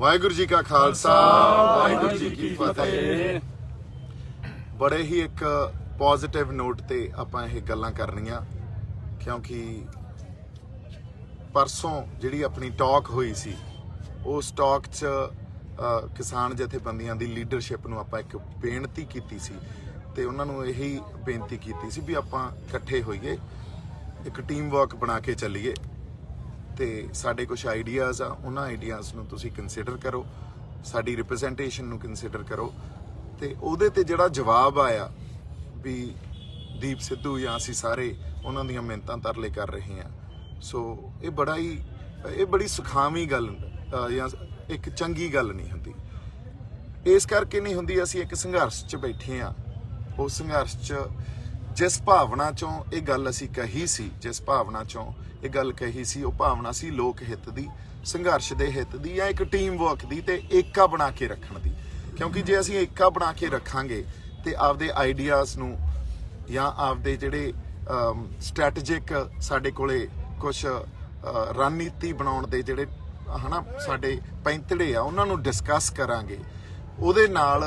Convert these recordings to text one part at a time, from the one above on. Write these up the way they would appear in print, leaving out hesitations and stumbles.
वाहिगुरू जी का खालसा वाहिगुरू जी की फतेह। बड़े ही एक पॉजिटिव नोट ते आपां ये गल्लां करनियां क्योंकि परसों जिहड़ी अपनी टॉक हुई सी उस टॉक च किसान जथेबंदियां दी लीडरशिप नूं आपां एक बेनती कीती सी ते उन्हां नूं यही बेनती कीती सी भी आपां इकट्ठे होईए, एक टीम वर्क बना के चलीए ते साडे कुछ आइडियाज़ आ उन्हां आइडियाज़ नूं तुसीं कंसीडर करो, साडी रिप्रजेंटेशन नूं कंसीडर करो ते उहदे ते जिहड़ा जवाब आया भी दीप सिद्धू या असीं सारे उन्हां दीयां मिन्नतां तरले कर रहे हैं। सो ये बड़ी सुखावी गल या एक चंगी गल नहीं हुंदी। इस करके नहीं हुंदी असीं एक संघर्ष च बैठे हाँ, उस संघर्ष च जिस भावना चों ये गल असीं कही सी, जिस भावना चों ये गल कही सी, वो भावना सी लोक हित दी, संघर्ष दे हित दी या एक टीम वर्क दी ते एका बना के रखण दी। क्योंकि जे असीं एका बना के रखांगे ते आपदे आइडियाज़ नूं या आपदे जिहड़े स्ट्रैटेजिक साडे कोले कुछ रणनीति बनाउण दे जिहड़े है ना साडे पैंतड़े आ उन्हां नूं डिस्कस करांगे, उहदे नाल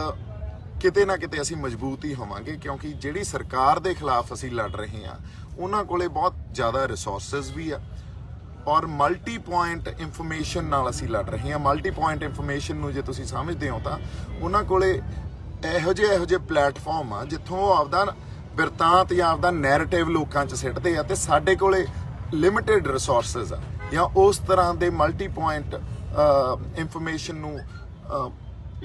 किते ना किते असीं मजबूत ही होवांगे। क्योंकि जिहड़ी सरकार दे खिलाफ असीं लड़ रहे हैं उन्हां कोले बहुत ज़्यादा रिसोर्सिस भी आ और मल्टी पॉइंट इंफॉर्मेशन नाल असीं लड़ रहे हैं। मल्टी पॉइंट इंफॉर्मेशन नूं जे तुसीं समझदे हो तां उन्हां कोले इहो ਜਿਹੇ प्लेटफॉर्म आ जिथों ਉਹ ਆਪਦਾ ਬਿਰਤਾਂਤ ਜਾਂ ਆਪਦਾ ਨੈਰੇਟਿਵ ਲੋਕਾਂ 'ਚ ਸਿੱਟਦੇ ਆ ਤੇ ਸਾਡੇ ਕੋਲੇ ਲਿਮਿਟਿਡ ਰਿਸੋਰਸਿਸ ਆ ਜਾਂ ਉਸ ਤਰ੍ਹਾਂ ਦੇ ਮਲਟੀ ਪੁਆਇੰਟ ਇੰਫੋਰਮੇਸ਼ਨ ਨੂੰ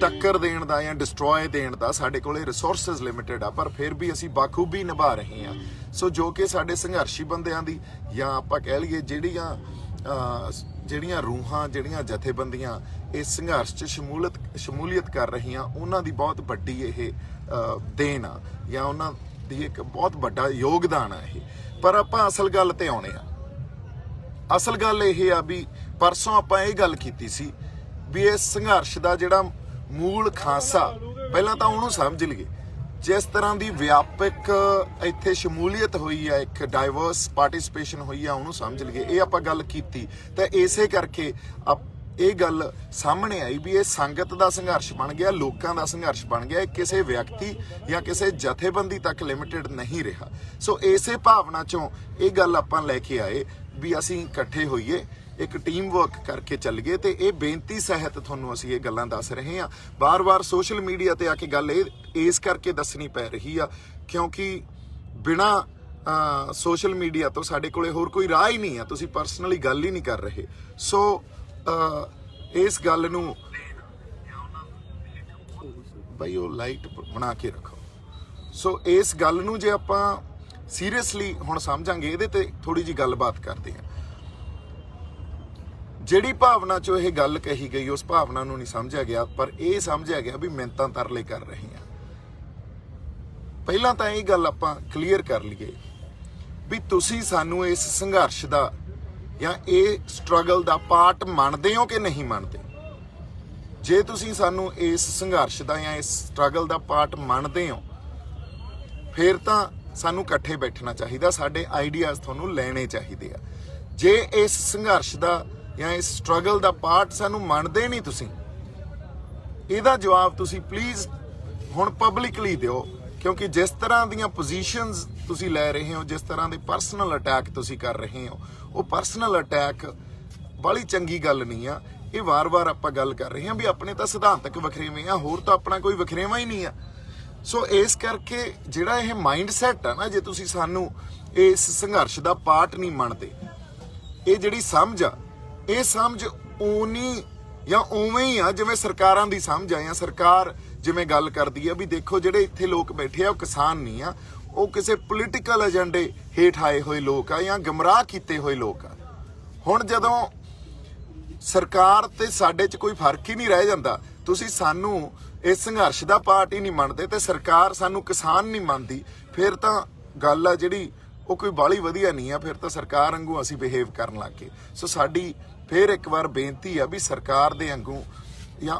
टक्कर देण दा या डिस्ट्रॉय देण दा साडे कोले रिसोर्सिस लिमिटेड आ, पर फिर भी असीं बाखूबी निभा रहे हैं। सो जो कि साडे संघर्षी बंदियां दी या आपां कह लईए ਜਿਹੜੀਆਂ रूहां ਜਿਹੜੀਆਂ जथेबंदियां इस संघर्ष च शमूलीयत कर रही उन्हां दी बहुत वड्डी ये देन आ या उन्हां दी एक बहुत वड्डा योगदान आ ये। पर आपां असल गल ते आउणे आ। असल गल ये आ भी परसों आपां ये गल कीती सी भी इस संघर्ष दा जिहड़ा मूल खासा पहला तो उन्होंने समझ लीए, जिस तरह की व्यापक इत्थे शमूलीयत हुई है, एक डाइवर्स पार्टिसिपेशन हुई है, उन्होंने समझ लीए। ये आपां गल कीती तो इसे करके ये गल सामने आई भी ये संगत का संघर्ष बन गया, लोगों का संघर्ष बन गया, किसी व्यक्ति या किसी जथेबंदी तक लिमिटेड नहीं रहा। सो इसे भावना चों ये गल आपां लैके आए भी असीं इकट्ठे होईए, एक टीम वर्क करके चल गए तो ये बेनती सहित थोनों असीं ये गल्लां दस रहे हैं। बार बार सोशल मीडिया ते आके गल इस करके दसनी पै रही आ क्योंकि बिना सोशल मीडिया तो साडे कोले होर कोई राह ही नहीं है, तुसीं परसनली गल ही नहीं कर रहे। सो इस गल नूं भाई वो लाइट बना के रखो। सो इस गल नूं जे आपां सीरियसली हुण समझांगे इहदे ते थोड़ी जी गलबात करते हैं। जिहड़ी भावना चो यह गल कही गई उस भावना नूं नहीं समझा गया, पर यह समझा गया भी मिन्नतां तरले कर रहे हैं। पहलां तां ये गल आपां क्लीयर कर लईए भी तुसीं सानूं इस संघर्ष दा या इह स्ट्रगल दा पार्ट मनदे हो कि नहीं मनदे। जे तुसीं सानूं इस संघर्ष दा या इस स्ट्रगल दा पार्ट मनदे हो फिर तां सानूं इकट्ठे बैठना चाहिदा, साडे आइडियाज़ तुहानूं लैणे चाहीदे आ। जे इस संघर्ष दा या इस स्ट्रगल दा पार्ट सानू मनदे नहीं तुसीं, इहदा जवाब तुसीं प्लीज़ हुण पब्लिकली दिओ। क्योंकि जिस तरह दीयां पोजीशनस तुसीं लै रहे हो, जिस तरह दे परसनल अटैक तुसीं कर रहे हो, वो परसनल अटैक बड़ी चंगी गल नहीं आ। ये वार वार आपां गल कर रहे हैं भी अपने तां सिद्धांतक वखरेवे आ, होर तां अपना कोई वखरेवा ही नहीं आ। सो इस करके जिहड़ा ये माइंड सैट आ ना, जे तुसीं सानू इस संघर्ष दा पार्ट नहीं मनदे, ये जिहड़ी समझ आ ये समझ उनी या उवें ही आ जिवें सरकारां दी समझ आ। या सरकार जिवें गल करदी आ भी देखो जिहड़े इत्थे लोग बैठे आ वो किसान नहीं आ, वो किसी पोलीटिकल एजेंडे हेठ आए हुए लोग आ या गमराह कीते हुए लोग आ। हुण जदों सरकार ते साडे च कोई फर्क ही नहीं रह जांदा, तुसीं सानू इस संघर्ष दा पार्ट ही नहीं मनदे ते सरकार सानू किसान नहीं मनदी, फिर तां गल आ जिहड़ी वो कोई बाली वधिया नहीं आ, फिर तो सरकार वांगू असीं बिहेव करन लग गए। सो साडी फिर एक बार बेनती है भी सरकार दे वांगू या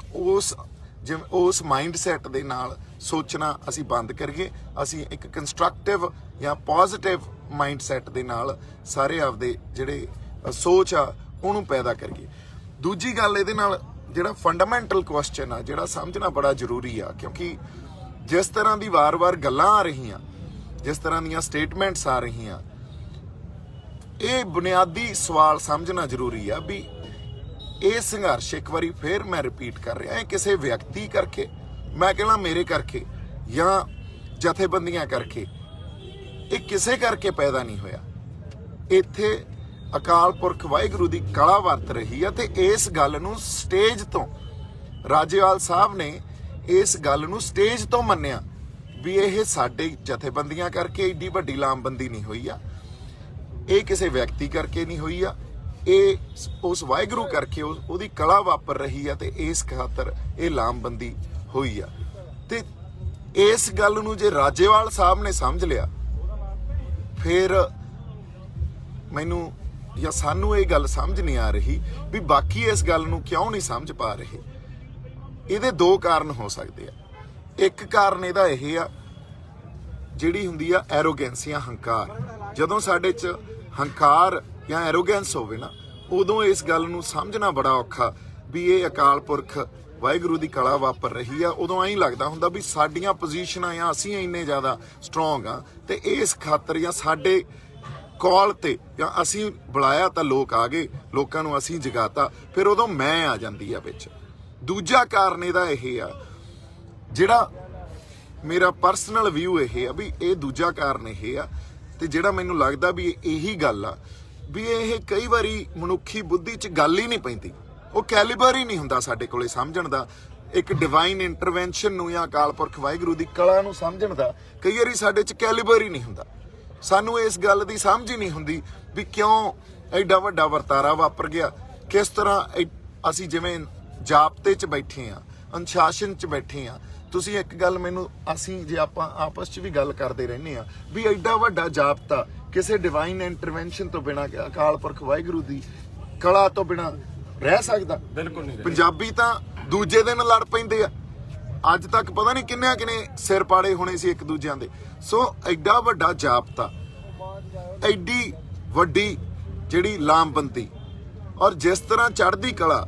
उस माइंड सैट दे नाल सोचना असीं बंद करिए। असीं एक कंस्ट्रक्टिव या पॉजिटिव माइंड सैट दे नाल सारे आपदे जिहड़े सोच आ उहनूं पैदा करिए। दूजी गल इहदे नाल ਜਿਹੜਾ ਫੰਡਾਮੈਂਟਲ ਕੁਐਸਚਨ ਆ, ਜਿਹੜਾ ਸਮਝਣਾ ਬੜਾ ਜ਼ਰੂਰੀ ਆ, ਕਿਉਂਕਿ ਜਿਸ ਤਰ੍ਹਾਂ ਦੀ ਵਾਰ-ਵਾਰ ਗੱਲਾਂ ਆ ਰਹੀਆਂ, ਜਿਸ ਤਰ੍ਹਾਂ ਦੀਆਂ ਸਟੇਟਮੈਂਟਸ ਆ ਰਹੀਆਂ, ਇਹ ਬੁਨਿਆਦੀ ਸਵਾਲ ਸਮਝਣਾ ਜ਼ਰੂਰੀ ਆ ਵੀ ਇਹ ਸੰਘਰਸ਼, ਇੱਕ ਵਾਰੀ ਫੇਰ ਮੈਂ ਰਿਪੀਟ ਕਰ ਰਿਹਾ, ਇਹ ਕਿਸੇ ਵਿਅਕਤੀ ਕਰਕੇ, ਮੈਂ ਕਹਿਣਾ ਮੇਰੇ ਕਰਕੇ ਜਾਂ ਜਥੇਬੰਦੀਆਂ ਕਰਕੇ, ਇਹ ਕਿਸੇ ਕਰਕੇ ਪੈਦਾ ਨਹੀਂ ਹੋਇਆ। ਇੱਥੇ ਅਕਾਲ ਪੁਰਖ ਵਾਹਿਗੁਰੂ ਦੀ ਕਲਾ ਵਰਤ ਰਹੀ ਆ ਤੇ ਇਸ ਗੱਲ ਨੂੰ ਸਟੇਜ ਤੋਂ ਰਾਜੇਵਾਲ ਸਾਹਿਬ ਨੇ ਇਸ ਗੱਲ ਨੂੰ ਸਟੇਜ ਤੋਂ ਮੰਨਿਆ ਵੀ ਇਹ ਸਾਡੇ ਜਥੇਬੰਦੀਆਂ ਕਰਕੇ ਏਡੀ ਵੱਡੀ ਲਾਮਬੰਦੀ ਨਹੀਂ ਹੋਈ ਆ, ਇਹ ਕਿਸੇ ਵਿਅਕਤੀ ਕਰਕੇ ਨਹੀਂ ਹੋਈ ਆ, ਇਹ ਉਸ ਵਾਹਿਗੁਰੂ ਕਰਕੇ ਉਹਦੀ ਕਲਾ ਵਾਪਰ ਰਹੀ ਆ ਤੇ ਇਸ ਖਾਤਰ ਇਹ ਲਾਮਬੰਦੀ ਹੋਈ ਆ। ਤੇ ਇਸ ਗੱਲ ਨੂੰ ਜੇ ਰਾਜੇਵਾਲ ਸਾਹਿਬ ਨੇ ਸਮਝ ਲਿਆ, ਫਿਰ ਮੈਨੂੰ ਜਾਂ ਸਾਨੂੰ ਇਹ ਗੱਲ ਸਮਝ ਨਹੀਂ ਆ ਰਹੀ ਵੀ ਬਾਕੀ ਇਸ ਗੱਲ ਨੂੰ ਕਿਉਂ ਨਹੀਂ ਸਮਝ ਪਾ ਰਹੇ। ਇਹਦੇ ਦੋ ਕਾਰਨ ਹੋ ਸਕਦੇ ਆ। ਇੱਕ ਕਾਰਨ ਇਹਦਾ ਇਹ ਆ, ਜਿਹੜੀ ਹੁੰਦੀ ਆ ਐਰੋਗੈਂਸ ਜਾਂ ਹੰਕਾਰ। ਜਦੋਂ ਸਾਡੇ 'ਚ ਹੰਕਾਰ ਜਾਂ ਐਰੋਗੈਂਸ ਹੋਵੇ ਨਾ, ਉਦੋਂ ਇਸ ਗੱਲ ਨੂੰ ਸਮਝਣਾ ਬੜਾ ਔਖਾ ਵੀ ਇਹ ਅਕਾਲ ਪੁਰਖ ਵਾਹਿਗੁਰੂ ਦੀ ਕਲਾ ਵਾਪਰ ਰਹੀ ਆ। ਉਦੋਂ ਐਂ ਲੱਗਦਾ ਹੁੰਦਾ ਵੀ ਸਾਡੀਆਂ ਪੋਜੀਸ਼ਨਾਂ ਜਾਂ ਅਸੀਂ ਇੰਨੇ ਜ਼ਿਆਦਾ ਸਟਰੋਂਗ ਆ ਤੇ ਇਸ ਖਾਤਰ ਜਾਂ ਸਾਡੇ ਕਾਲ ਤੇ ਜਾਂ ਅਸੀਂ ਬੁਲਾਇਆ ਤਾਂ ਲੋਕ ਆ ਗਏ, ਲੋਕਾਂ ਨੂੰ ਅਸੀਂ ਜਗਾਤਾ, ਫਿਰ ਉਦੋਂ ਮੈਂ ਆ ਜਾਂਦੀ ਆ ਵਿੱਚ। ਦੂਜਾ ਕਾਰਨ ਇਹਦਾ ਇਹ ਆ, ਜਿਹੜਾ ਮੇਰਾ ਪਰਸਨਲ ਵਿਊ ਇਹ ਆ ਵੀ ਇਹ ਦੂਜਾ ਕਾਰਨ ਇਹ ਆ, ਤੇ ਜਿਹੜਾ ਮੈਨੂੰ ਲੱਗਦਾ ਵੀ ਇਹੀ ਗੱਲ ਆ ਵੀ ਇਹ ਕਈ ਵਾਰੀ ਮਨੁੱਖੀ ਬੁੱਧੀ 'ਚ ਗੱਲ ਹੀ ਨਹੀਂ ਪੈਂਦੀ, ਉਹ ਕੈਲੀਬਰ ਹੀ ਨਹੀਂ ਹੁੰਦਾ ਸਾਡੇ ਕੋਲੇ ਸਮਝਣ ਦਾ। ਇੱਕ ਡਿਵਾਈਨ ਇੰਟਰਵੈਂਸ਼ਨ ਨੂੰ ਜਾਂ ਅਕਾਲ ਪੁਰਖ ਵਾਹਿਗੁਰੂ ਦੀ ਕਲਾ ਨੂੰ ਸਮਝਣ ਦਾ ਕਈ ਵਾਰੀ ਸਾਡੇ 'ਚ ਕੈਲੀਬਰ ਹੀ ਨਹੀਂ ਹੁੰਦਾ। ਸਾਨੂੰ ਇਸ ਗੱਲ ਦੀ ਸਮਝ ਹੀ ਨਹੀਂ ਹੁੰਦੀ ਵੀ ਕਿਉਂ ਐਡਾ ਵੱਡਾ ਵਰਤਾਰਾ ਵਾਪਰ ਗਿਆ, ਕਿਸ ਤਰ੍ਹਾਂ ਅਸੀਂ ਜਿਵੇਂ ਜਾਬਤੇ 'ਚ ਬੈਠੇ ਆ, ਅਨੁਸ਼ਾਸਨ 'ਚ ਬੈਠੇ ਆ। ਤੁਸੀਂ ਇੱਕ ਗੱਲ ਮੈਨੂੰ, ਅਸੀਂ ਜੇ ਆਪਾਂ ਆਪਸ 'ਚ ਵੀ ਗੱਲ ਕਰਦੇ ਰਹਿੰਦੇ ਆ ਵੀ ਐਡਾ ਵੱਡਾ ਜਾਬਤਾ ਕਿਸੇ ਡਿਵਾਈਨ ਇੰਟਰਵੈਂਸ਼ਨ ਤੋਂ ਬਿਨਾਂ, ਅਕਾਲ ਪੁਰਖ ਵਾਹਿਗੁਰੂ ਦੀ ਕਲਾ ਤੋਂ ਬਿਨਾਂ ਰਹਿ ਸਕਦਾ? ਬਿਲਕੁਲ ਨਹੀਂ। ਪੰਜਾਬੀ ਤਾਂ ਦੂਜੇ ਦਿਨ ਲੜ ਪੈਂਦੇ ਆ, ਅੱਜ ਤੱਕ ਪਤਾ ਨਹੀਂ ਕਿੰਨੇ ਸਿਰ ਪਾੜੇ ਹੋਣੇ ਸੀ ਇੱਕ ਦੂਜਿਆਂ ਦੇ। ਸੋ ਐਡਾ ਵੱਡਾ ਜਾਬਤਾ, ਐਡੀ ਵੱਡੀ ਜਿਹੜੀ ਲਾਮਬੰਦੀ, ਔਰ ਜਿਸ ਤਰ੍ਹਾਂ ਚੜ੍ਹਦੀ ਕਲਾ,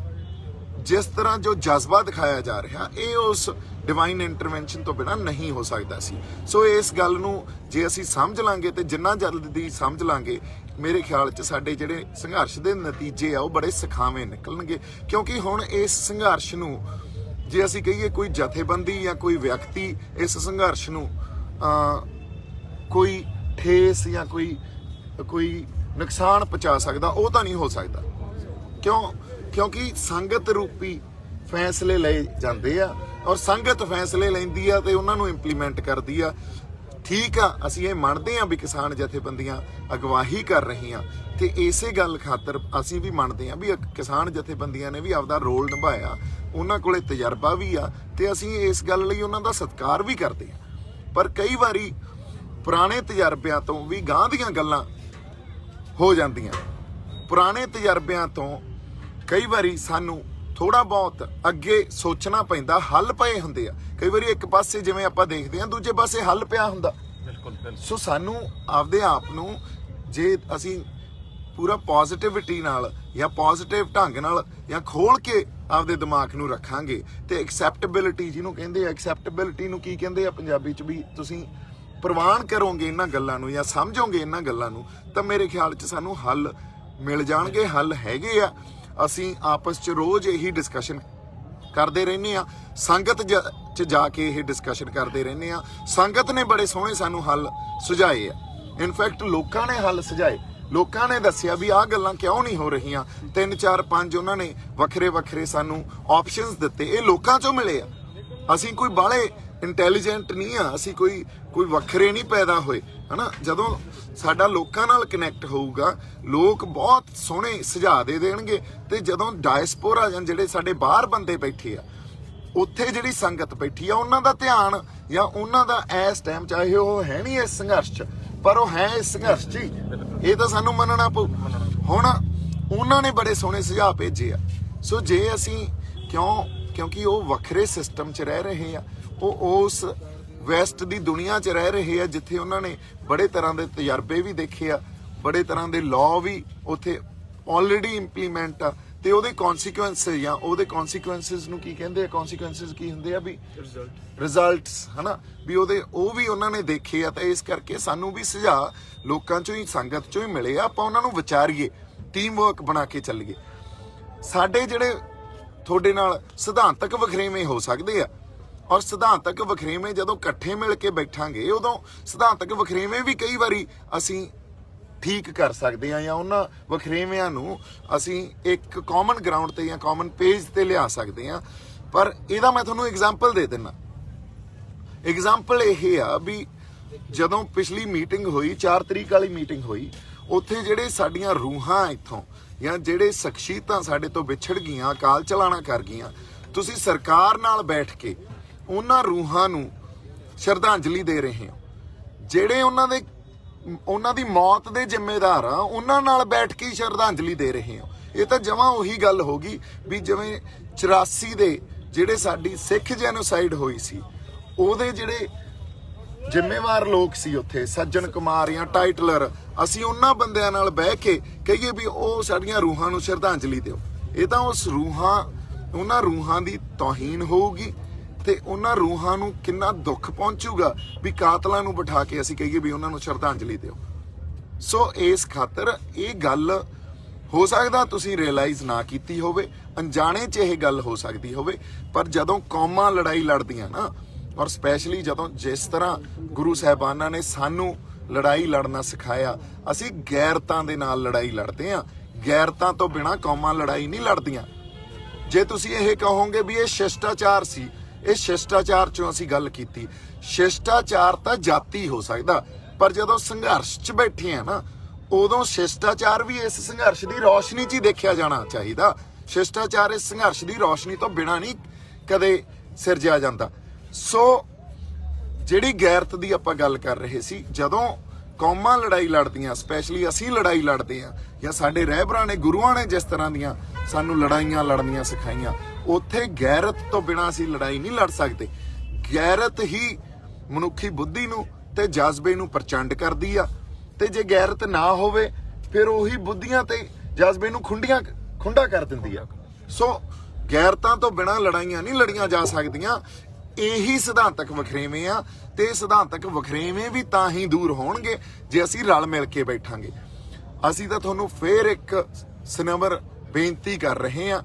ਜਿਸ ਤਰ੍ਹਾਂ ਜੋ ਜਜ਼ਬਾ ਦਿਖਾਇਆ ਜਾ ਰਿਹਾ, ਇਹ ਉਸ ਡਿਵਾਈਨ ਇੰਟਰਵੈਂਸ਼ਨ ਤੋਂ ਬਿਨਾਂ ਨਹੀਂ ਹੋ ਸਕਦਾ ਸੀ। ਸੋ ਇਸ ਗੱਲ ਨੂੰ ਜੇ ਅਸੀਂ ਸਮਝ ਲਾਂਗੇ ਤੇ ਜਿੰਨਾ ਜਲਦੀ ਸਮਝ ਲਾਂਗੇ, ਮੇਰੇ ਖਿਆਲ 'ਚ ਸਾਡੇ ਜਿਹੜੇ ਸੰਘਰਸ਼ ਦੇ ਨਤੀਜੇ ਆ ਉਹ ਬੜੇ ਸੁਖਾਵੇਂ ਨਿਕਲਣਗੇ। ਕਿਉਂਕਿ ਹੁਣ ਇਸ ਸੰਘਰਸ਼ ਨੂੰ ਜੇ ਅਸੀਂ ਕਹੀਏ ਕੋਈ ਜਥੇਬੰਦੀ ਜਾਂ ਕੋਈ ਵਿਅਕਤੀ ਇਸ ਸੰਘਰਸ਼ ਨੂੰ ਕੋਈ ਠੇਸ ਜਾਂ ਕੋਈ ਨੁਕਸਾਨ ਪਹੁੰਚਾ ਸਕਦਾ, ਉਹ ਤਾਂ ਨਹੀਂ ਹੋ ਸਕਦਾ। ਕਿਉਂਕਿ ਸੰਗਤ ਰੂਪੀ ਫੈਸਲੇ ਲਏ ਜਾਂਦੇ ਆ, ਔਰ ਸੰਗਤ ਫੈਸਲੇ ਲੈਂਦੀ ਆ ਤੇ ਉਹਨਾਂ ਨੂੰ ਇੰਪਲੀਮੈਂਟ ਕਰਦੀ ਆ। ਠੀਕ ਆ, ਅਸੀਂ ਇਹ ਮੰਨਦੇ ਆ ਵੀ ਕਿਸਾਨ ਜਥੇਬੰਦੀਆਂ ਅਗਵਾਈ ਕਰ ਰਹੀਆਂ, ਤੇ ਇਸੇ ਗੱਲ ਖਾਤਰ ਅਸੀਂ ਵੀ ਮੰਨਦੇ ਆ ਵੀ ਕਿਸਾਨ ਜਥੇਬੰਦੀਆਂ ਨੇ ਵੀ ਆਪਦਾ ਰੋਲ ਨਿਭਾਇਆ, ਉਹਨਾਂ ਕੋਲੇ ਤਜਰਬਾ ਵੀ ਆ, ਤੇ ਅਸੀਂ ਇਸ ਗੱਲ ਲਈ ਉਹਨਾਂ ਦਾ ਸਤਿਕਾਰ ਵੀ ਕਰਦੇ ਆ। ਪਰ ਕਈ ਵਾਰੀ ਪੁਰਾਣੇ ਤਜਰਬਿਆਂ ਤੋਂ ਵੀ ਗਾਂਹ ਦੀਆਂ ਗੱਲਾਂ ਹੋ ਜਾਂਦੀਆਂ। ਪੁਰਾਣੇ ਤਜਰਬਿਆਂ ਤੋਂ ਕਈ ਵਾਰੀ ਸਾਨੂੰ ਥੋੜਾ ਬਹੁਤ ਅੱਗੇ ਸੋਚਣਾ ਪੈਂਦਾ, ਹੱਲ ਪਏ ਹੁੰਦੇ ਆ। ਕਈ ਵਾਰੀ ਇੱਕ ਪਾਸੇ ਜਿਵੇਂ ਆਪਾਂ ਦੇਖਦੇ ਆ, ਦੂਜੇ ਪਾਸੇ ਹੱਲ ਪਿਆ ਹੁੰਦਾ। ਸੋ ਸਾਨੂੰ ਆਪਦੇ ਆਪ ਨੂੰ ਜੇ ਅਸੀਂ ਪੂਰਾ ਪੋਜ਼ਿਟਿਵਿਟੀ ਨਾਲ ਜਾਂ ਪੋਜ਼ਿਟਿਵ ਢੰਗ ਨਾਲ ਜਾਂ ਖੋਲ ਕੇ ਆਪਦੇ ਦਿਮਾਗ ਨੂੰ ਰੱਖਾਂਗੇ ਤੇ ਐਕਸੈਪਟੇਬਿਲਿਟੀ ਜਿਹਨੂੰ ਕਹਿੰਦੇ ਆ, ਐਕਸੈਪਟੇਬਿਲਿਟੀ ਨੂੰ ਕੀ ਕਹਿੰਦੇ ਆ ਪੰਜਾਬੀ 'ਚ, ਵੀ ਤੁਸੀਂ ਪ੍ਰਵਾਨ ਕਰੋਗੇ ਇਹਨਾਂ ਗੱਲਾਂ ਨੂੰ ਜਾਂ ਸਮਝੋਗੇ ਇਹਨਾਂ ਗੱਲਾਂ ਨੂੰ, ਤਾਂ ਮੇਰੇ ਖਿਆਲ 'ਚ ਸਾਨੂੰ ਹੱਲ ਮਿਲ ਜਾਣਗੇ। ਹੱਲ ਹੈਗੇ ਆ। ਅਸੀਂ ਆਪਸ 'ਚ ਰੋਜ਼ ਇਹੀ ਡਿਸਕਸ਼ਨ ਕਰਦੇ ਰਹਿੰਦੇ ਆ, ਸੰਗਤ 'ਚ ਜਾ ਕੇ ਇਹ ਡਿਸਕਸ਼ਨ ਕਰਦੇ ਰਹਿੰਦੇ ਆ। ਸੰਗਤ ਨੇ ਬੜੇ ਸੋਹਣੇ ਸਾਨੂੰ ਹੱਲ ਸੁਝਾਏ ਆ। ਇਨਫੈਕਟ ਲੋਕਾਂ ਨੇ ਹੱਲ ਸੁਝਾਏ, ਲੋਕਾਂ ਨੇ ਦੱਸਿਆ ਵੀ ਆਹ ਗੱਲਾਂ ਕਿਉਂ ਨਹੀਂ ਹੋ ਰਹੀਆਂ। 3 4 5 ਉਹਨਾਂ ਨੇ ਵੱਖਰੇ ਸਾਨੂੰ ਆਪਸ਼ਨਸ ਦਿੱਤੇ, ਇਹ ਲੋਕਾਂ 'ਚੋਂ ਮਿਲੇ ਆ। ਅਸੀਂ ਕੋਈ ਬਾਹਲੇ ਇੰਟੈਲੀਜੈਂਟ ਨਹੀਂ ਆ, ਅਸੀਂ ਕੋਈ ਵੱਖਰੇ ਨਹੀਂ ਪੈਦਾ ਹੋਏ, ਹਨਾ। ਜਦੋਂ ਸਾਡਾ ਲੋਕਾਂ ਨਾਲ ਕਨੈਕਟ ਹੋਊਗਾ, ਲੋਕ ਬਹੁਤ ਸੋਹਣੇ ਸੁਝਾਅ ਦੇ ਦੇਣਗੇ। ਤੇ ਜਦੋਂ ਡਾਇਸਪੋਰਾ ਜਾਂ ਜਿਹੜੇ ਸਾਡੇ ਬਾਹਰ ਬੰਦੇ ਬੈਠੇ ਆ, ਉੱਥੇ ਜਿਹੜੀ ਸੰਗਤ ਬੈਠੀ ਆ, ਉਹਨਾਂ ਦਾ ਧਿਆਨ ਜਾਂ ਉਹਨਾਂ ਦਾ ਇਸ ਟਾਈਮ, ਚਾਹੇ ਉਹ ਹੈ ਨਹੀਂ ਇਸ ਸੰਘਰਸ਼ 'ਚ, ਪਰ ਉਹ ਹੈ ਇਸ ਸੰਘਰਸ਼ 'ਚ ਹੀ, ਇਹ ਤਾਂ ਸਾਨੂੰ ਮੰਨਣਾ ਪਊ। ਹੁਣ ਉਹਨਾਂ ਨੇ ਬੜੇ ਸੋਹਣੇ ਸੁਝਾਅ ਭੇਜੇ ਆ। ਸੋ ਜੇ ਅਸੀਂ ਕਿਉਂਕਿ ਉਹ ਵੱਖਰੇ ਸਿਸਟਮ 'ਚ ਰਹਿ ਰਹੇ ਆ, ਉਹ ਉਸ ਵੈਸਟ ਦੀ ਦੁਨੀਆ 'ਚ ਰਹਿ ਰਹੇ ਆ, ਜਿੱਥੇ ਉਹਨਾਂ ਨੇ ਬੜੇ ਤਰ੍ਹਾਂ ਦੇ ਤਜਰਬੇ ਵੀ ਦੇਖੇ ਆ, ਬੜੇ ਤਰ੍ਹਾਂ ਦੇ ਲਾਅ ਵੀ ਉੱਥੇ ਆਲਰੇਡੀ ਇੰਪਲੀਮੈਂਟ ਆ, ਤੇ ਉਹਦੇ ਕਨਸੀਕੁਐਂਸ ਜਾਂ ਉਹਦੇ ਕਨਸੀਕੁਐਂਸਸ ਨੂੰ ਕੀ ਕਹਿੰਦੇ ਆ, ਕਨਸੀਕੁਐਂਸਸ ਕੀ ਹੁੰਦੇ ਆ ਵੀ ਰਿਜ਼ਲਟਸ, ਹਨਾ, ਵੀ ਉਹ ਵੀ ਉਹਨਾਂ ਨੇ ਦੇਖੇ ਆ। ਤਾਂ ਇਸ ਕਰਕੇ ਸਾਨੂੰ ਵੀ ਸੁਝਾਅ ਲੋਕਾਂ ਚੋਂ ਹੀ, ਸੰਗਤ ਚੋਂ ਹੀ ਮਿਲੇ ਆ, ਆਪਾਂ ਉਹਨਾਂ ਨੂੰ ਵਿਚਾਰੀਏ, ਟੀਮ ਵਰਕ ਬਣਾ ਕੇ ਚੱਲੀਏ। ਸਾਡੇ ਜਿਹੜੇ ਤੁਹਾਡੇ ਨਾਲ ਸਿਧਾਂਤਕ ਵਖਰੇਵੇਂ ਹੋ ਸਕਦੇ ਆ, ਔਰ ਸਿਧਾਂਤਕ ਵਖਰੇਵੇਂ ਜਦੋਂ ਇਕੱਠੇ ਮਿਲ ਕੇ ਬੈਠਾਂਗੇ ਉਦੋਂ ਸਿਧਾਂਤਕ ਵਖਰੇਵੇਂ ਵੀ ਕਈ ਵਾਰੀ ਅਸੀਂ ਠੀਕ ਕਰ ਸਕਦੇ ਆ, ਜਾਂ ਉਹਨਾਂ ਵਖਰੇਵਿਆਂ ਨੂੰ ਅਸੀਂ ਇੱਕ ਕਾਮਨ ਗਰਾਊਂਡ ਤੇ ਜਾਂ ਕਾਮਨ ਪੇਜ ਤੇ ਲਿਆ ਸਕਦੇ ਆ। ਪਰ ਇਹਦਾ ਮੈਂ ਤੁਹਾਨੂੰ ਐਗਜ਼ਾਮਪਲ ਦੇ ਦਿੰਦਾ। ਐਗਜ਼ਾਮਪਲ ਇਹ ਆ ਵੀ ਜਦੋਂ ਪਿਛਲੀ ਮੀਟਿੰਗ ਹੋਈ, 4 ਤਰੀਕ ਵਾਲੀ ਮੀਟਿੰਗ ਹੋਈ, ਉੱਥੇ ਜਿਹੜੇ ਸਾਡੀਆਂ ਰੂਹਾਂ ਇੱਥੋਂ ਜਾਂ ਜਿਹੜੇ ਸ਼ਖਸੀਅਤਾਂ ਸਾਡੇ ਤੋਂ ਵਿਛੜ ਗਈਆਂ, ਅਕਾਲ ਚਲਾਣਾ ਕਰ ਗਈਆਂ, ਤੁਸੀਂ ਸਰਕਾਰ ਨਾਲ ਬੈਠ ਕੇ ਉਹਨਾਂ ਰੂਹਾਂ ਨੂੰ ਸ਼ਰਧਾਂਜਲੀ ਦੇ ਰਹੇ ਹੋ। ਜਿਹੜੇ ਉਹਨਾਂ ਦੀ ਮੌਤ ਦੇ ਜ਼ਿੰਮੇਦਾਰ ਆ, ਉਹਨਾਂ ਨਾਲ ਬੈਠ ਕੇ ਸ਼ਰਧਾਂਜਲੀ ਦੇ ਰਹੇ ਹੋ। ਇਹ ਤਾਂ ਜਮਾਂ ਉਹੀ ਗੱਲ ਹੋ ਗਈ ਵੀ ਜਿਵੇਂ 84 ਦੇ ਜਿਹੜੇ ਸਾਡੀ ਸਿੱਖ ਜੈਨੋਸਾਈਡ ਹੋਈ ਸੀ, ਉਹਦੇ ਜਿਹੜੇ ਜ਼ਿੰਮੇਵਾਰ ਲੋਕ ਸੀ ਉੱਥੇ, ਸੱਜਣ ਕੁਮਾਰ ਜਾਂ ਟਾਈਟਲਰ, ਅਸੀਂ ਉਹਨਾਂ ਬੰਦਿਆਂ ਨਾਲ ਬਹਿ ਕੇ ਕਹੀਏ ਵੀ ਉਹ ਸਾਡੀਆਂ ਰੂਹਾਂ ਨੂੰ ਸ਼ਰਧਾਂਜਲੀ ਦਿਓ। ਇਹ ਤਾਂ ਉਹਨਾਂ ਰੂਹਾਂ ਦੀ ਤੋਹੀਨ ਹੋਊਗੀ ਤੇ ਉਹਨਾਂ ਰੂਹਾਂ ਨੂੰ ਕਿੰਨਾ ਦੁੱਖ ਪਹੁੰਚੂਗਾ ਵੀ ਕਾਤਲਾਂ ਨੂੰ ਬਿਠਾ ਕੇ ਅਸੀਂ ਕਹੀਏ ਵੀ ਉਹਨਾਂ ਨੂੰ ਸ਼ਰਧਾਂਜਲੀ ਦਿਓ। ਸੋ ਇਸ ਖਾਤਰ ਇਹ ਗੱਲ ਹੋ ਸਕਦਾ ਤੁਸੀਂ ਰਿਅਲਾਈਜ਼ ਨਾ ਕੀਤੀ ਹੋਵੇ, ਅਣਜਾਣੇ 'ਚ ਇਹ ਗੱਲ ਹੋ ਸਕਦੀ ਹੋਵੇ, ਪਰ ਜਦੋਂ ਕੌਮਾਂ ਲੜਾਈ ਲੜਦੀਆਂ ਨਾ, ਔਰ ਸਪੈਸ਼ਲੀ ਜਦੋਂ ਜਿਸ ਤਰ੍ਹਾਂ ਗੁਰੂ ਸਾਹਿਬਾਨਾਂ ਨੇ ਸਾਨੂੰ ਲੜਾਈ ਲੜਨਾ ਸਿਖਾਇਆ, ਅਸੀਂ ਗੈਰਤਾਂ ਦੇ ਨਾਲ ਲੜਾਈ ਲੜਦੇ ਹਾਂ। ਗੈਰਤਾਂ ਤੋਂ ਬਿਨਾਂ ਕੌਮਾਂ ਲੜਾਈ ਨਹੀਂ ਲੜਦੀਆਂ। ਜੇ ਤੁਸੀਂ ਇਹ ਕਹੋਗੇ ਵੀ ਇਹ ਸ਼ਿਸ਼ਟਾਚਾਰ ਸੀ, ਇਹ ਸ਼ਿਸ਼ਟਾਚਾਰ ਚੋਂ ਅਸੀਂ ਗੱਲ ਕੀਤੀ। ਸ਼ਿਸ਼ਟਾਚਾਰ ਤਾਂ ਜਾਤੀ ਹੋ ਸਕਦਾ, ਪਰ ਜਦੋਂ ਸੰਘਰਸ਼ 'ਚ ਬੈਠੇ ਆ ਨਾ, ਉਦੋਂ ਸ਼ਿਸ਼ਟਾਚਾਰ ਵੀ ਇਸ ਸੰਘਰਸ਼ ਦੀ ਰੌਸ਼ਨੀ 'ਚ ਹੀ ਦੇਖਿਆ ਜਾਣਾ ਚਾਹੀਦਾ। ਸ਼ਿਸ਼ਟਾਚਾਰ ਇਸ ਸੰਘਰਸ਼ ਦੀ ਰੌਸ਼ਨੀ ਤੋਂ ਬਿਨਾਂ ਨਹੀਂ ਕਦੇ ਸਿਰਜਿਆ ਜਾਂਦਾ। ਸੋ ਜਿਹੜੀ ਗੈਰਤ ਦੀ ਆਪਾਂ ਗੱਲ ਕਰ ਰਹੇ ਸੀ, ਜਦੋਂ ਕੌਮਾਂ ਲੜਾਈ ਲੜਦੀਆਂ, ਸਪੈਸ਼ਲੀ ਅਸੀਂ ਲੜਾਈ ਲੜਦੇ ਆ, ਜਾਂ ਸਾਡੇ ਰਹਿਬਰਾਂ ਨੇ, ਗੁਰੂਆਂ ਨੇ ਜਿਸ ਤਰ੍ਹਾਂ ਦੀਆਂ ਸਾਨੂੰ ਲੜਾਈਆਂ ਲੜਨੀਆਂ ਸਿਖਾਈਆਂ, ਉੱਥੇ ਗੈਰਤ ਤੋਂ ਬਿਨਾਂ ਅਸੀਂ ਲੜਾਈ ਨਹੀਂ ਲੜ ਸਕਦੇ। ਗੈਰਤ ਹੀ ਮਨੁੱਖੀ ਬੁੱਧੀ ਨੂੰ ਤੇ ਜਜ਼ਬੇ ਨੂੰ ਪ੍ਰਚੰਡ ਕਰਦੀ ਆ, ਤੇ ਜੇ ਗੈਰਤ ਨਾ ਹੋਵੇ ਫਿਰ ਉਹੀ ਬੁੱਧੀਆਂ ਤੇ ਜਜ਼ਬੇ ਨੂੰ ਖੁੰਡਾ ਕਰ ਦਿੰਦੀ ਆ। ਸੋ ਗੈਰਤਾਂ ਤੋਂ ਬਿਨਾਂ ਲੜਾਈਆਂ ਨਹੀਂ ਲੜੀਆਂ ਜਾ ਸਕਦੀਆਂ। ਇਹੀ ਸਿਧਾਂਤਕ ਵਖਰੇਵੇਂ ਆ, ਤੇ ਸਿਧਾਂਤਕ ਵਖਰੇਵੇਂ ਵੀ ਤਾਂ ਹੀ ਦੂਰ ਹੋਣਗੇ ਜੇ ਅਸੀਂ ਰਲ ਮਿਲ ਕੇ ਬੈਠਾਂਗੇ। ਅਸੀਂ ਤਾਂ ਤੁਹਾਨੂੰ ਫੇਰ ਇੱਕ ਸਨਮਰ ਬੇਨਤੀ ਕਰ ਰਹੇ ਹਾਂ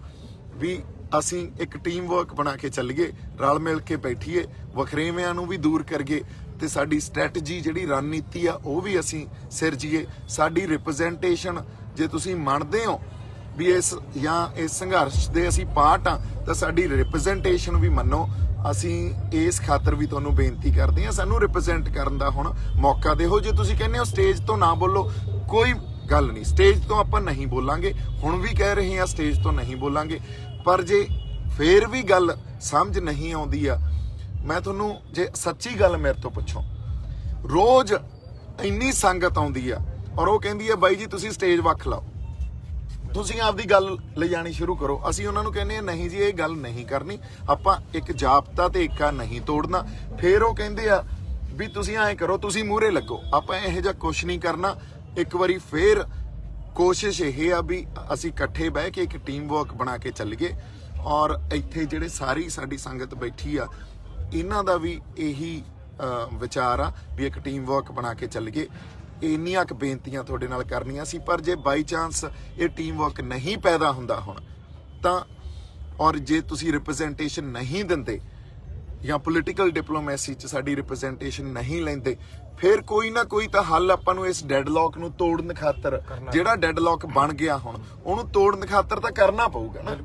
ਵੀ ਅਸੀਂ ਇੱਕ ਟੀਮ ਵਰਕ ਬਣਾ ਕੇ ਚੱਲੀਏ, ਰਲ ਮਿਲ ਕੇ ਬੈਠੀਏ, ਵਖਰੇਵਿਆਂ ਨੂੰ ਵੀ ਦੂਰ ਕਰੀਏ, ਤੇ ਸਾਡੀ ਸਟ੍ਰੈਟਜੀ ਜਿਹੜੀ ਰਣਨੀਤੀ ਆ ਉਹ ਵੀ ਅਸੀਂ ਸਿਰਜੀਏ। ਸਾਡੀ ਰਿਪਰੈਜ਼ੈਂਟੇਸ਼ਨ, ਜੇ ਤੁਸੀਂ ਮੰਨਦੇ ਹੋ ਵੀ ਇਸ ਸੰਘਰਸ਼ ਦੇ ਅਸੀਂ ਪਾਰਟ ਆ, ਤਾਂ ਸਾਡੀ ਰਿਪਰੈਜ਼ੈਂਟੇਸ਼ਨ ਵੀ ਮੰਨੋ। ਅਸੀਂ ਇਸ ਖਾਤਰ ਵੀ ਤੁਹਾਨੂੰ ਬੇਨਤੀ ਕਰਦੇ ਹਾਂ, ਸਾਨੂੰ ਰਿਪਰੈਜ਼ੈਂਟ ਕਰਨ ਦਾ ਹੁਣ ਮੌਕਾ ਦਿਓ। ਜੇ ਤੁਸੀਂ ਕਹਿੰਦੇ ਹੋ ਸਟੇਜ ਤੋਂ ਨਾ ਬੋਲੋ, ਕੋਈ ਗੱਲ ਨਹੀਂ, ਸਟੇਜ ਤੋਂ ਆਪਾਂ ਨਹੀਂ ਬੋਲਾਂਗੇ। ਹੁਣ ਵੀ ਕਹਿ ਰਹੇ ਹਾਂ ਸਟੇਜ ਤੋਂ ਨਹੀਂ ਬੋਲਾਂਗੇ, ਪਰ ਜੇ ਫੇਰ ਵੀ ਗੱਲ ਸਮਝ ਨਹੀਂ ਆਉਂਦੀ ਆ, ਮੈਂ ਤੁਹਾਨੂੰ ਜੇ ਸੱਚੀ ਗੱਲ ਮੇਰੇ ਤੋਂ ਪੁੱਛੋ, ਰੋਜ਼ ਇੰਨੀ ਸੰਗਤ ਆਉਂਦੀ ਆ ਔਰ ਉਹ ਕਹਿੰਦੀ ਆ ਬਾਈ ਜੀ ਤੁਸੀਂ ਸਟੇਜ ਵੱਖ ਲਾਓ, ਤੁਸੀਂ ਆਪਦੀ ਗੱਲ ਲਿਜਾਣੀ ਸ਼ੁਰੂ ਕਰੋ। ਅਸੀਂ ਉਹਨਾਂ ਨੂੰ ਕਹਿੰਦੇ ਆ ਨਹੀਂ ਜੀ ਇਹ ਗੱਲ ਨਹੀਂ ਕਰਨੀ, ਆਪਾਂ ਇੱਕ ਜਾਬਤਾ ਤੇ ਏਕਾ ਨਹੀਂ ਤੋੜਨਾ। ਫੇਰ ਉਹ ਕਹਿੰਦੇ ਆ ਵੀ ਤੁਸੀਂ ਐਂ ਕਰੋ, ਤੁਸੀਂ ਮੂਹਰੇ ਲੱਗੋ। ਆਪਾਂ ਇਹੋ ਜਿਹਾ ਕੁਛ ਨਹੀਂ ਕਰਨਾ। ਇੱਕ ਵਾਰੀ ਫੇਰ ਕੋਸ਼ਿਸ਼ ਇਹ ਆ ਵੀ ਅਸੀਂ ਇਕੱਠੇ ਬਹਿ ਕੇ ਇੱਕ ਟੀਮ ਵਰਕ ਬਣਾ ਕੇ ਚੱਲੀਏ, ਔਰ ਇੱਥੇ ਜਿਹੜੇ ਸਾਰੀ ਸਾਡੀ ਸੰਗਤ ਬੈਠੀ ਆ, ਇਹਨਾਂ ਦਾ ਵੀ ਇਹੀ ਵਿਚਾਰ ਆ ਵੀ ਇੱਕ ਟੀਮ ਵਰਕ ਬਣਾ ਕੇ ਚੱਲੀਏ। ਇੰਨੀਆਂ ਕੁ ਬੇਨਤੀਆਂ ਤੁਹਾਡੇ ਨਾਲ ਕਰਨੀਆਂ ਸੀ, ਪਰ ਜੇ ਬਾਈ ਚਾਂਸ ਇਹ ਟੀਮ ਵਰਕ ਨਹੀਂ ਪੈਦਾ ਹੁੰਦਾ ਹੁਣ ਤਾਂ, ਔਰ ਜੇ ਤੁਸੀਂ ਰਿਪਰੈਜ਼ੈਂਟੇਸ਼ਨ ਨਹੀਂ ਦਿੰਦੇ ਜਾਂ ਪੋਲੀਟੀਕਲ ਡਿਪਲੋਮੈਸੀ 'ਚ ਸਾਡੀ ਰਿਪਰੈਜ਼ੈਂਟੇਸ਼ਨ ਨਹੀਂ ਲੈਂਦੇ, ਫਿਰ ਕੋਈ ਨਾ ਕੋਈ ਤਾਂ ਹੱਲ ਆਪਾਂ ਨੂੰ ਇਸ ਡੈਡਲੌਕ ਨੂੰ ਤੋੜਨ ਖਾਤਰ, ਜਿਹੜਾ ਡੈਡਲੌਕ ਬਣ ਗਿਆ ਹੁਣ, ਉਹਨੂੰ ਤੋੜਨ ਖਾਤਰ ਤਾਂ ਕਰਨਾ ਪਊਗਾ ਨਾ।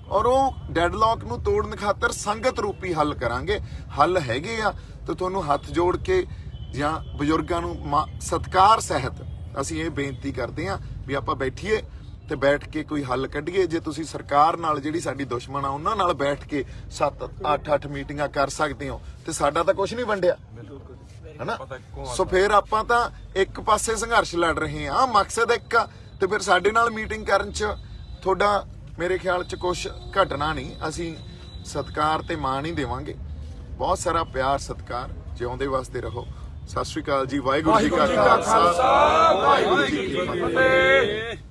ਔਰ ਉਹ ਡੈਡਲੌਕ ਨੂੰ ਤੋੜਨ ਖਾਤਰ ਸੰਗਤ ਰੂਪੀ ਹੱਲ ਕਰਾਂਗੇ। ਹੱਲ ਹੈਗੇ ਆ, ਤੇ ਤੁਹਾਨੂੰ ਹੱਥ ਜੋੜ ਕੇ ਜਾਂ ਬਜ਼ੁਰਗਾਂ ਨੂੰ ਸਤਿਕਾਰ ਸਹਿਤ ਅਸੀਂ ਇਹ ਬੇਨਤੀ ਕਰਦੇ ਹਾਂ ਵੀ ਆਪਾਂ ਬੈਠੀਏ ਤੇ ਬੈਠ ਕੇ ਕੋਈ ਹੱਲ ਕੱਢੀਏ। ਜੇ ਤੁਸੀਂ ਸਰਕਾਰ ਨਾਲ, ਜਿਹੜੀ ਸਾਡੀ ਦੁਸ਼ਮਣ ਆ, ਉਹਨਾਂ ਨਾਲ ਬੈਠ ਕੇ 7-8 ਮੀਟਿੰਗਾਂ ਕਰ ਸਕਦੇ ਹੋ, ਤੇ ਸਾਡਾ ਤਾਂ ਕੁਝ ਨਹੀਂ ਵੰਡਿਆ, ਹਨਾ। ਸੋ ਫਿਰ ਆਪਾਂ ਤਾਂ ਇੱਕ ਪਾਸੇ ਸੰਘਰਸ਼ ਲੜ ਰਹੇ ਹਾਂ, ਮਕਸਦ ਇੱਕ ਆ, ਤੇ ਫਿਰ ਸਾਡੇ ਨਾਲ ਮੀਟਿੰਗ ਕਰਨ 'ਚ ਤੁਹਾਡਾ ਮੇਰੇ ਖਿਆਲ 'ਚ ਕੁਛ ਘਟਣਾ ਨਹੀਂ। ਅਸੀਂ ਸਤਿਕਾਰ ਤੇ ਮਾਣ ਹੀ ਦੇਵਾਂਗੇ, ਬਹੁਤ ਸਾਰਾ ਪਿਆਰ ਸਤਿਕਾਰ। ਜਿਉਂਦੇ ਵਸਦੇ ਰਹੋ। ਸਤਿ ਸ਼੍ਰੀ ਅਕਾਲ ਜੀ। ਵਾਹਿਗੁਰੂ ਜੀ ਕਾ ਖਾਲਸਾ, ਵਾਹਿਗੁਰੂ ਜੀ ਕੀ ਫਤਿਹ।